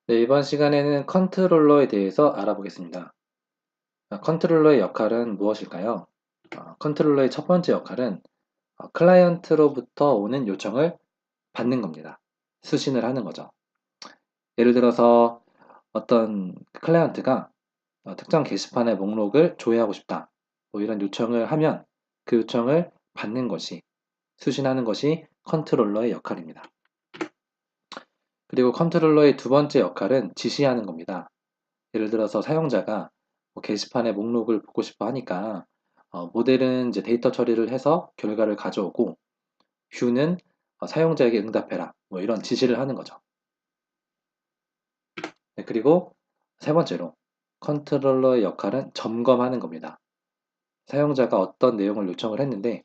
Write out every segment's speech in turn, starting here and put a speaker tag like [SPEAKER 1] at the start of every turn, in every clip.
[SPEAKER 1] 네, 이번 시간에는 컨트롤러에 대해서 알아보겠습니다. 컨트롤러의 역할은 무엇일까요? 컨트롤러의 첫 번째 역할은 클라이언트로부터 오는 요청을 받는 겁니다. 수신을 하는 거죠. 예를 들어서 어떤 클라이언트가 특정 게시판의 목록을 조회하고 싶다. 뭐 이런 요청을 하면 그 요청을 받는 것이, 수신하는 것이 컨트롤러의 역할입니다. 그리고 컨트롤러의 두 번째 역할은 지시하는 겁니다. 예를 들어서 사용자가 뭐 게시판의 목록을 보고 싶어 하니까 모델은 이제 데이터 처리를 해서 결과를 가져오고 뷰는 사용자에게 응답해라 뭐 이런 지시를 하는 거죠. 네, 그리고 세 번째로 컨트롤러의 역할은 점검하는 겁니다. 사용자가 어떤 내용을 요청을 했는데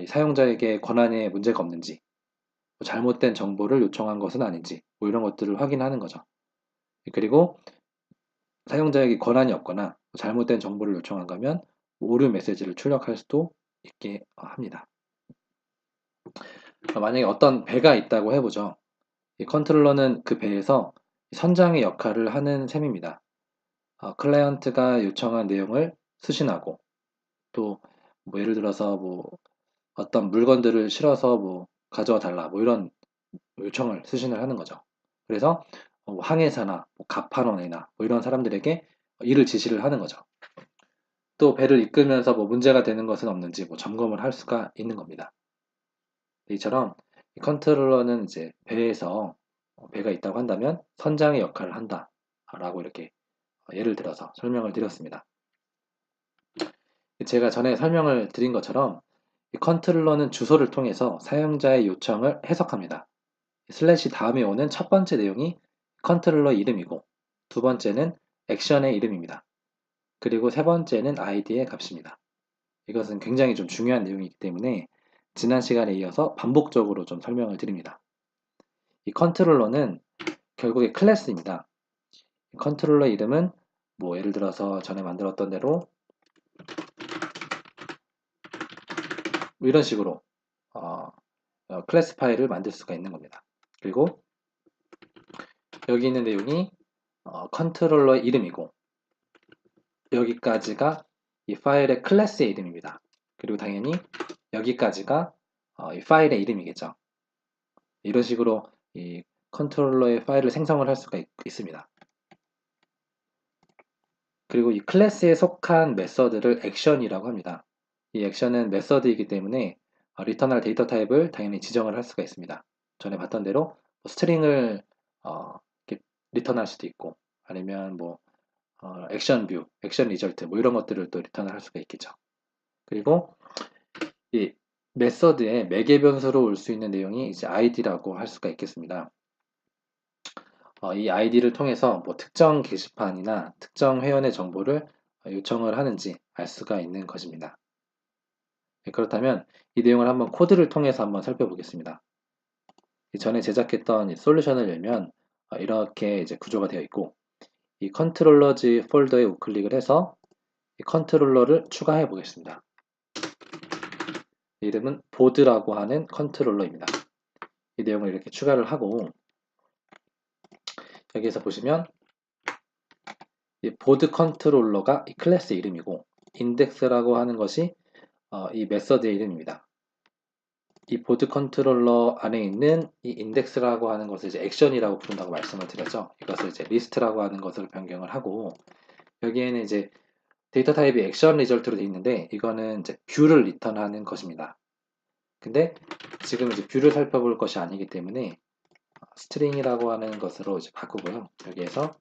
[SPEAKER 1] 이 사용자에게 권한에 문제가 없는지 뭐 잘못된 정보를 요청한 것은 아닌지 뭐 이런 것들을 확인하는 거죠. 그리고 사용자에게 권한이 없거나 잘못된 정보를 요청한 거면 오류 메시지를 출력할 수도 있게 합니다. 만약에 어떤 배가 있다고 해보죠. 이 컨트롤러는 그 배에서 선장의 역할을 하는 셈입니다. 클라이언트가 요청한 내용을 수신하고 또 뭐 예를 들어서 뭐 어떤 물건들을 실어서 뭐 가져와 달라 뭐 이런 요청을 수신을 하는 거죠. 그래서 항해사나 뭐 갑판원이나 뭐 이런 사람들에게 일을 지시를 하는 거죠. 또 배를 이끌면서 뭐 문제가 되는 것은 없는지 뭐 점검을 할 수가 있는 겁니다. 이처럼 이 컨트롤러는 이제 배에서 배가 있다고 한다면 선장의 역할을 한다라고 이렇게 예를 들어서 설명을 드렸습니다. 제가 전에 설명을 드린 것처럼 이 컨트롤러는 주소를 통해서 사용자의 요청을 해석합니다. 슬래시 다음에 오는 첫 번째 내용이 컨트롤러 이름이고 두 번째는 액션의 이름입니다. 그리고 세 번째는 아이디의 값입니다. 이것은 굉장히 좀 중요한 내용이기 때문에 지난 시간에 이어서 반복적으로 좀 설명을 드립니다. 이 컨트롤러는 결국에 클래스입니다. 컨트롤러 이름은 뭐 예를 들어서 전에 만들었던 대로 뭐 이런 식으로 클래스 파일을 만들 수가 있는 겁니다. 그리고 여기 있는 내용이 컨트롤러 이름이고 여기까지가 이 파일의 클래스의 이름입니다. 그리고 당연히 여기까지가 이 파일의 이름이겠죠. 이런 식으로 이 컨트롤러의 파일을 생성을 할 수가 있습니다. 그리고 이 클래스에 속한 메서드를 액션이라고 합니다. 이 액션은 메서드이기 때문에 리턴할 데이터 타입을 당연히 지정을 할 수가 있습니다. 전에 봤던 대로 뭐 스트링을 이렇게 리턴할 수도 있고 아니면 뭐 액션 뷰, 액션 리절트 뭐 이런 것들을 또 리턴을 할 수가 있겠죠. 그리고 이 메서드의 매개 변수로 올 수 있는 내용이 이제 id라고 할 수가 있겠습니다. 이 아이디를 통해서 뭐 특정 게시판이나 특정 회원의 정보를 요청을 하는지 알 수가 있는 것입니다. 네, 그렇다면 이 내용을 한번 코드를 통해서 한번 살펴보겠습니다. 전에 제작했던 이 솔루션을 열면 이렇게 이제 구조가 되어 있고 이 컨트롤러즈 폴더에 우클릭을 해서 이 컨트롤러를 추가해 보겠습니다. 이름은 보드라고 하는 컨트롤러입니다. 이 내용을 이렇게 추가를 하고 여기에서 보시면 이 보드 컨트롤러가 이 클래스 이름이고 인덱스라고 하는 것이 이 메서드의 이름입니다. 이 보드 컨트롤러 안에 있는 이 인덱스라고 하는 것을 이제 액션이라고 부른다고 말씀을 드렸죠. 이것을 이제 리스트라고 하는 것으로 변경을 하고 여기에는 이제 데이터 타입이 액션 리절트로 되어 있는데 이거는 이제 뷰를 리턴하는 것입니다. 근데 지금 이제 뷰를 살펴볼 것이 아니기 때문에 스트링이라고 하는 것으로 이제 바꾸고요. 여기에서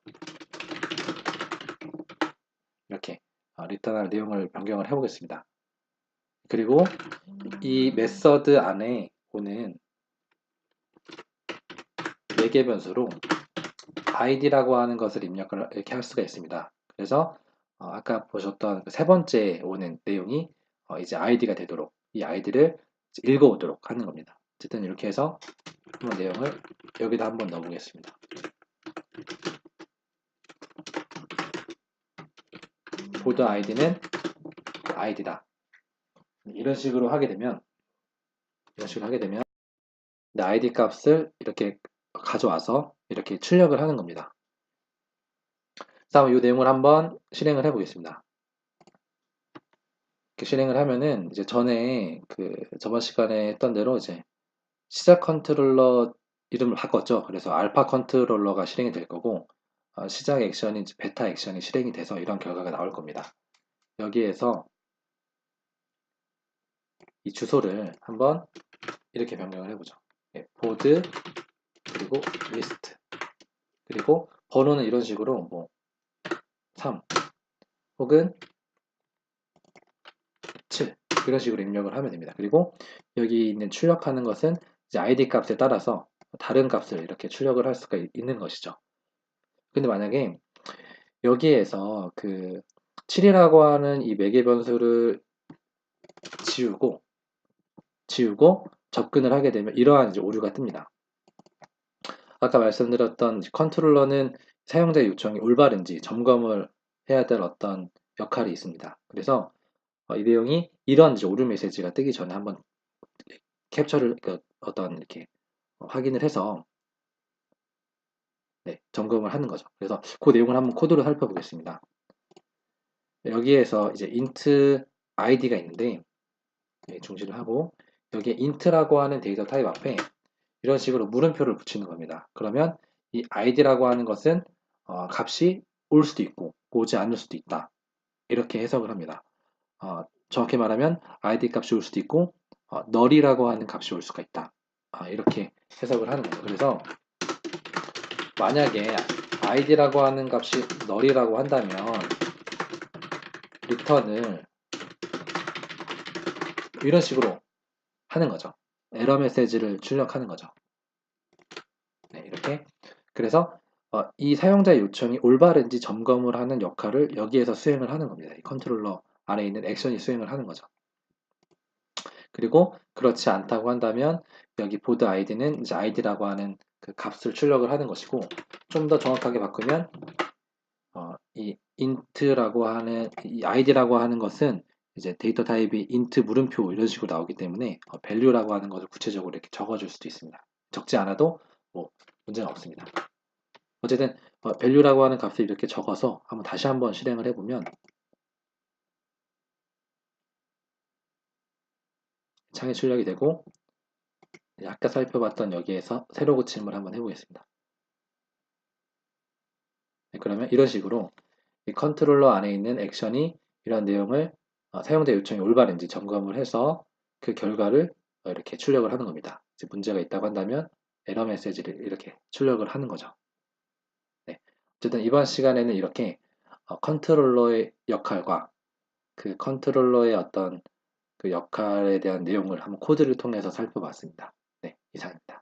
[SPEAKER 1] 이렇게 리턴할 내용을 변경을 해보겠습니다. 그리고 이 메서드 안에 오는 매개 변수로 id라고 하는 것을 입력을 이렇게 할 수가 있습니다. 그래서 아까 보셨던 세 번째 오는 내용이 이제 id가 되도록 이 id를 읽어오도록 하는 겁니다. 어쨌든 이렇게 해서 한번 내용을 여기다 한번 넣어보겠습니다. 보드 id는 id다. 이런 식으로 하게 되면 id 값을 이렇게 가져와서 이렇게 출력을 하는 겁니다. 다음 이 내용을 한번 실행을 해 보겠습니다. 이렇게 실행을 하면은 이제 전에 저번 시간에 했던 대로 이제 시작 컨트롤러 이름을 바꿨죠. 그래서 알파 컨트롤러가 실행이 될 거고 시작 액션이 이제 베타 액션이 실행이 돼서 이런 결과가 나올 겁니다. 여기에서 이 주소를 한번 이렇게 변경을 해보죠. 보드 그리고 리스트 그리고 번호는 이런 식으로 뭐 3 혹은 7 이런 식으로 입력을 하면 됩니다. 그리고 여기 있는 출력하는 것은 이제 id 값에 따라서 다른 값을 이렇게 출력을 할 수가 있는 것이죠. 근데 만약에 여기에서 7이라고 하는 이 매개 변수를 지우고 접근을 하게 되면 이러한 이제 오류가 뜹니다. 아까 말씀드렸던 컨트롤러는 사용자 요청이 올바른지 점검을 해야 될 어떤 역할이 있습니다. 그래서 이 내용이 이런 이제 오류 메시지가 뜨기 전에 한번 캡처를 어떤 이렇게 확인을 해서 점검을 하는 거죠. 그래서 그 내용을 한번 코드로 살펴보겠습니다. 여기에서 이제 int id가 있는데 중지를 하고 여기에 int라고 하는 데이터 타입 앞에 이런 식으로 물음표를 붙이는 겁니다. 그러면 이 id라고 하는 것은 값이 올 수도 있고 오지 않을 수도 있다. 이렇게 해석을 합니다. 정확히 말하면 id 값이 올 수도 있고 null이라고 하는 값이 올 수가 있다. 이렇게 해석을 하는 거예요. 그래서 만약에 id라고 하는 값이 null이라고 한다면 return을 이런 식으로 하는 거죠. 에러 메시지를 출력하는 거죠. 이렇게. 그래서 이 사용자의 요청이 올바른지 점검을 하는 역할을 여기에서 수행을 하는 겁니다. 이 컨트롤러 안에 있는 액션이 수행을 하는 거죠. 그리고 그렇지 않다고 한다면 여기 보드 id는 이제 id라고 하는 그 값을 출력을 하는 것이고 좀 더 정확하게 바꾸면 이 int라고 하는 이 id라고 하는 것은 이제 데이터 타입이 int 물음표 이런 식으로 나오기 때문에 value라고 하는 것을 구체적으로 이렇게 적어줄 수도 있습니다. 적지 않아도 뭐 문제는 없습니다. 어쨌든 value라고 하는 값을 이렇게 적어서 다시 한번 실행을 해보면 창에 출력이 되고 아까 살펴봤던 여기에서 새로 고침을 한번 해보겠습니다. 그러면 이런 식으로 이 컨트롤러 안에 있는 액션이 이런 내용을 사용자 요청이 올바른지 점검을 해서 그 결과를 이렇게 출력을 하는 겁니다. 이제 문제가 있다고 한다면 에러 메시지를 이렇게 출력을 하는 거죠. 네. 어쨌든 이번 시간에는 이렇게 컨트롤러의 역할과 그 컨트롤러의 어떤 그 역할에 대한 내용을 한번 코드를 통해서 살펴봤습니다. 네, 이상입니다.